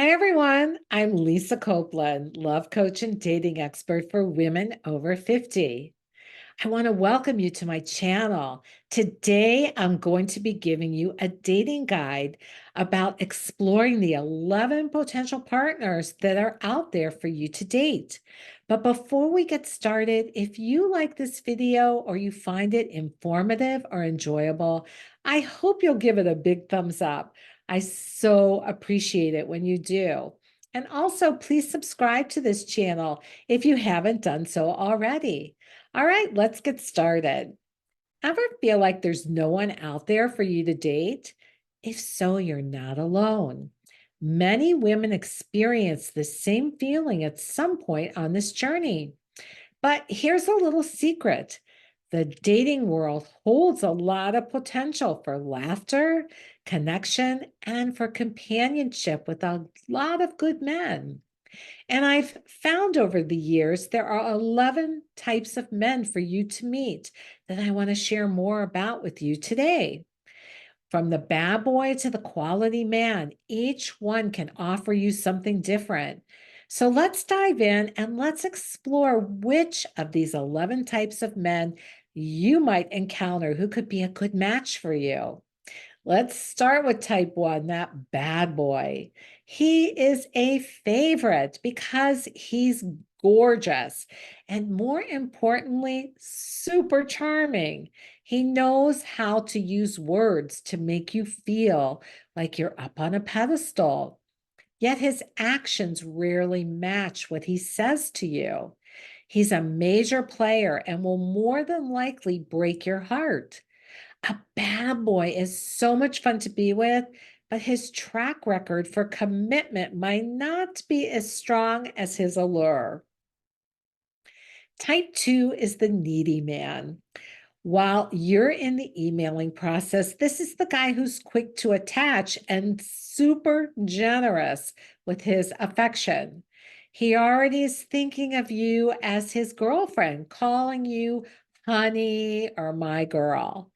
Hi, everyone. I'm Lisa Copeland, love coach and dating expert for women over 50. I want to welcome you to my channel. Today, I'm going to be giving you a dating guide about exploring the 11 potential partners that are out there for you to date. But before we get started, if you like this video or you find it informative or enjoyable, I hope you'll give it a big thumbs up. I so appreciate it when you do. And also, please subscribe to this channel if you haven't done so already. All right, let's get started. Ever feel like there's no one out there for you to date? If so, you're not alone. Many women experience the same feeling at some point on this journey. But here's a little secret. The dating world holds a lot of potential for laughter, connection, and for companionship with a lot of good men. And I've found over the years there are 11 types of men for you to meet that I want to share more about with you today. From the bad boy to the quality man, each one can offer you something different. So let's dive in and let's explore which of these 11 types of men you might encounter who could be a good match for you. Let's start with type one, that bad boy. He is a favorite because he's gorgeous and, more importantly, super charming. He knows how to use words to make you feel like you're up on a pedestal, yet his actions rarely match what he says to you. He's a major player and will more than likely break your heart. A bad boy is so much fun to be with, but his track record for commitment might not be as strong as his allure. Type two is the needy man. While you're in the emailing process, this is the guy who's quick to attach and super generous with his affection. He already is thinking of you as his girlfriend, calling you honey or my girl.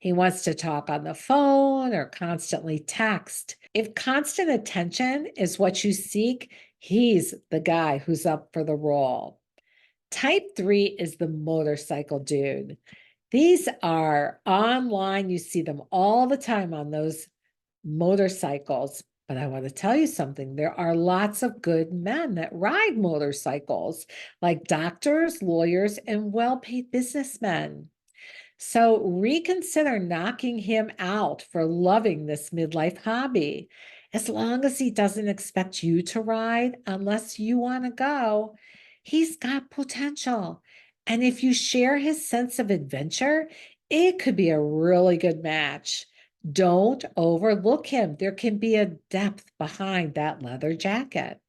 He wants to talk on the phone or constantly text. If constant attention is what you seek, he's the guy who's up for the role. Type three is the motorcycle dude. These are online. You see them all the time on those motorcycles. But I want to tell you something. There are lots of good men that ride motorcycles, like doctors, lawyers, and well paid businessmen. So reconsider knocking him out for loving this midlife hobby. As long as he doesn't expect you to ride, unless you want to go, he's got potential. And if you share his sense of adventure, it could be a really good match. Don't overlook him. There can be a depth behind that leather jacket.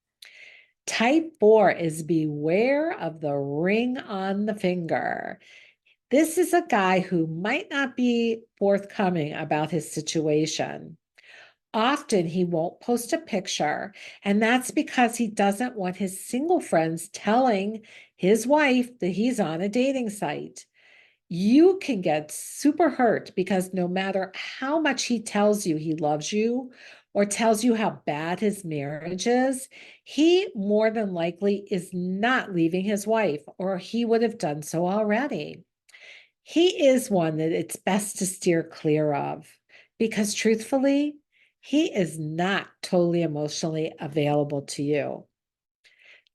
Type four is beware of the ring on the finger. This is a guy who might not be forthcoming about his situation. Often he won't post a picture, and that's because he doesn't want his single friends telling his wife that he's on a dating site. You can get super hurt because no matter how much he tells you he loves you or tells you how bad his marriage is, he more than likely is not leaving his wife, or he would have done so already. He is one that it's best to steer clear of because, truthfully, he is not totally emotionally available to you.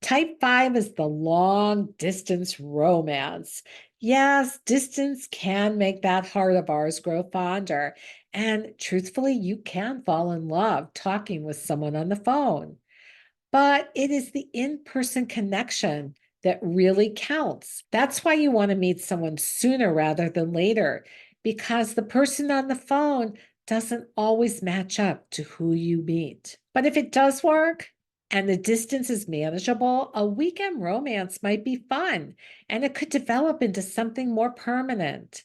Type five is the long distance romance. Yes, distance can make that heart of ours grow fonder. And truthfully, you can fall in love talking with someone on the phone. But it is the in person connection that really counts. That's why you want to meet someone sooner rather than later, because the person on the phone doesn't always match up to who you meet. But if it does work and the distance is manageable, a weekend romance might be fun and it could develop into something more permanent.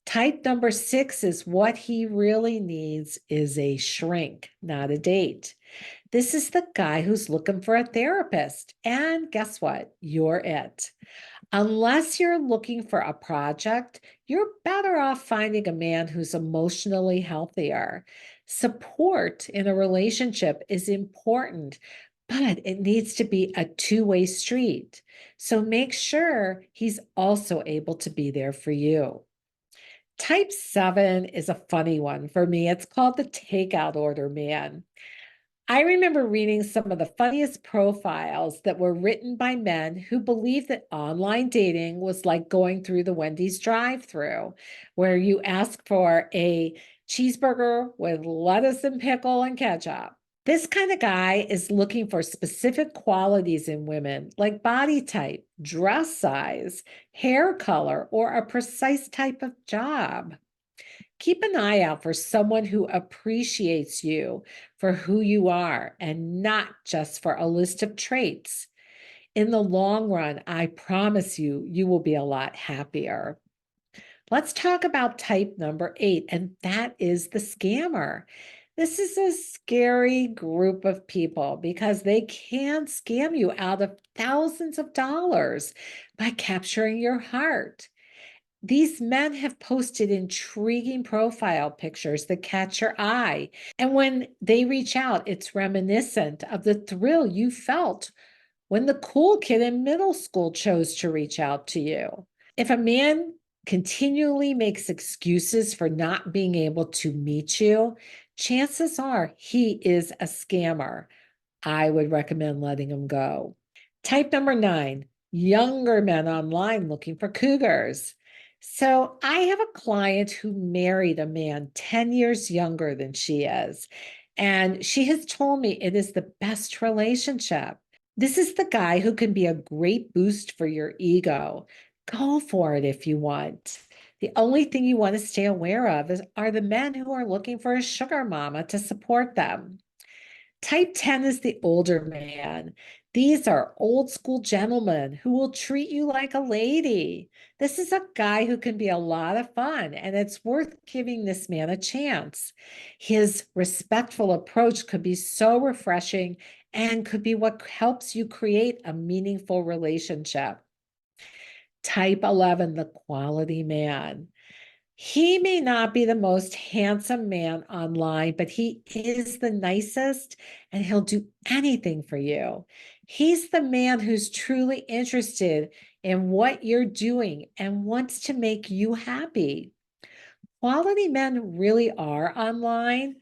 Type number six is what he really needs is a shrink, not a date. This is the guy who's looking for a therapist. And guess what? You're it. Unless you're looking for a project, you're better off finding a man who's emotionally healthier. Support in a relationship is important, but it needs to be a two-way street. So make sure he's also able to be there for you. Type 7 is a funny one for me. It's called the takeout order man. I remember reading some of the funniest profiles that were written by men who believed that online dating was like going through the Wendy's drive-through, where you ask for a cheeseburger with lettuce and pickle and ketchup. This kind of guy is looking for specific qualities in women, like body type, dress size, hair color, or a precise type of job. Keep an eye out for someone who appreciates you for who you are and not just for a list of traits. In the long run, I promise you, you will be a lot happier. Let's talk about type number 8, and that is the scammer. This is a scary group of people because they can scam you out of thousands of dollars by capturing your heart. These men have posted intriguing profile pictures that catch your eye. And when they reach out, it's reminiscent of the thrill you felt when the cool kid in middle school chose to reach out to you. If a man continually makes excuses for not being able to meet you, chances are he is a scammer. I would recommend letting him go. Type number 9, younger men online looking for cougars. So I have a client who married a man 10 years younger than she is, and she has told me it is the best relationship. This is the guy who can be a great boost for your ego. Go for it if you want. The only thing you want to stay aware of are the men who are looking for a sugar mama to support them. Type 10 is the older man. These are old school gentlemen who will treat you like a lady. This is a guy who can be a lot of fun, and it's worth giving this man a chance. His respectful approach could be so refreshing and could be what helps you create a meaningful relationship. Type 11, the quality man. He may not be the most handsome man online, but he is the nicest and he'll do anything for you. He's the man who's truly interested in what you're doing and wants to make you happy. Quality men really are online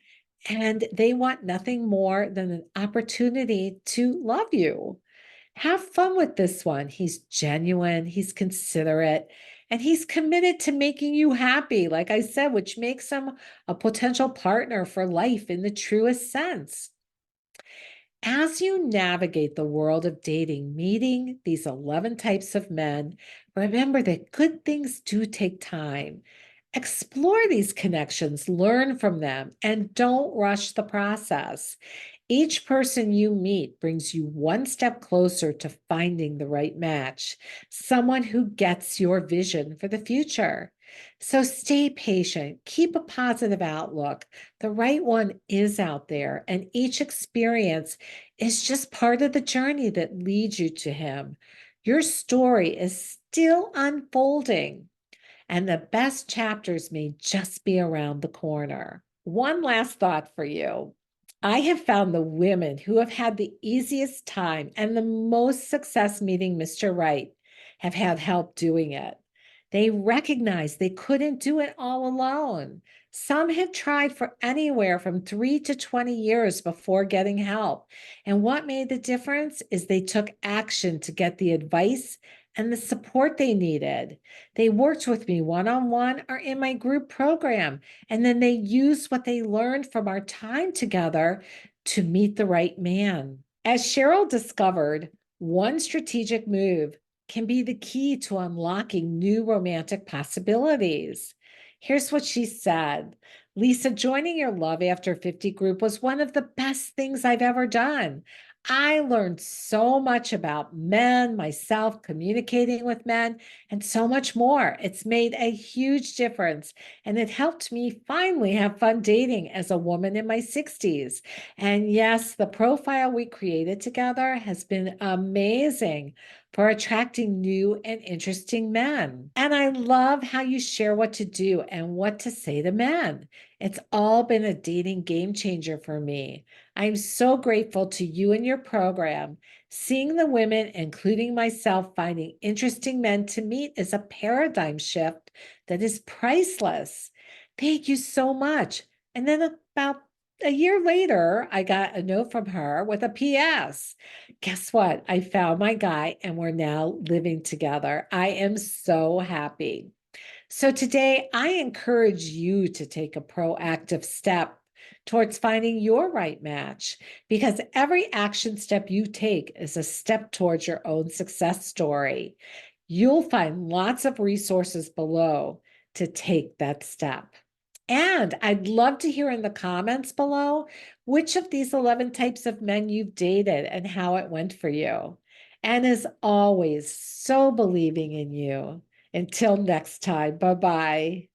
and they want nothing more than an opportunity to love you. Have fun with this one. He's genuine, he's considerate, and he's committed to making you happy, like I said, which makes him a potential partner for life in the truest sense. As you navigate the world of dating, meeting these 11 types of men, remember that good things do take time. Explore these connections, learn from them, and don't rush the process. Each person you meet brings you one step closer to finding the right match, someone who gets your vision for the future. So stay patient, keep a positive outlook. The right one is out there, and each experience is just part of the journey that leads you to him. Your story is still unfolding, and the best chapters may just be around the corner. One last thought for you. I have found the women who have had the easiest time and the most success meeting Mr. Right have had help doing it. They recognize they couldn't do it all alone. Some have tried for anywhere from 3 to 20 years before getting help. And what made the difference is they took action to get the advice and the support they needed. They worked with me one-on-one or in my group program, and then they used what they learned from our time together to meet the right man. As Cheryl discovered, one strategic move can be the key to unlocking new romantic possibilities. Here's what she said. Lisa, joining your Love After 50 group was one of the best things I've ever done. I learned so much about men, myself, communicating with men, and so much more. It's made a huge difference, and it helped me finally have fun dating as a woman in my 60s. And yes, the profile we created together has been amazing. for attracting new and interesting men. And I love how you share what to do and what to say to men. It's all been a dating game changer for me. I'm so grateful to you and your program. Seeing the women, including myself, finding interesting men to meet is a paradigm shift that is priceless. Thank you so much. And then about a year later, I got a note from her with a PS. Guess what? I found my guy and we're now living together. I am so happy. So today, I encourage you to take a proactive step towards finding your right match because every action step you take is a step towards your own success story. You'll find lots of resources below to take that step. And I'd love to hear in the comments below which of these 11 types of men you've dated and how it went for you. And as always, so believing in you. Until next time, bye bye.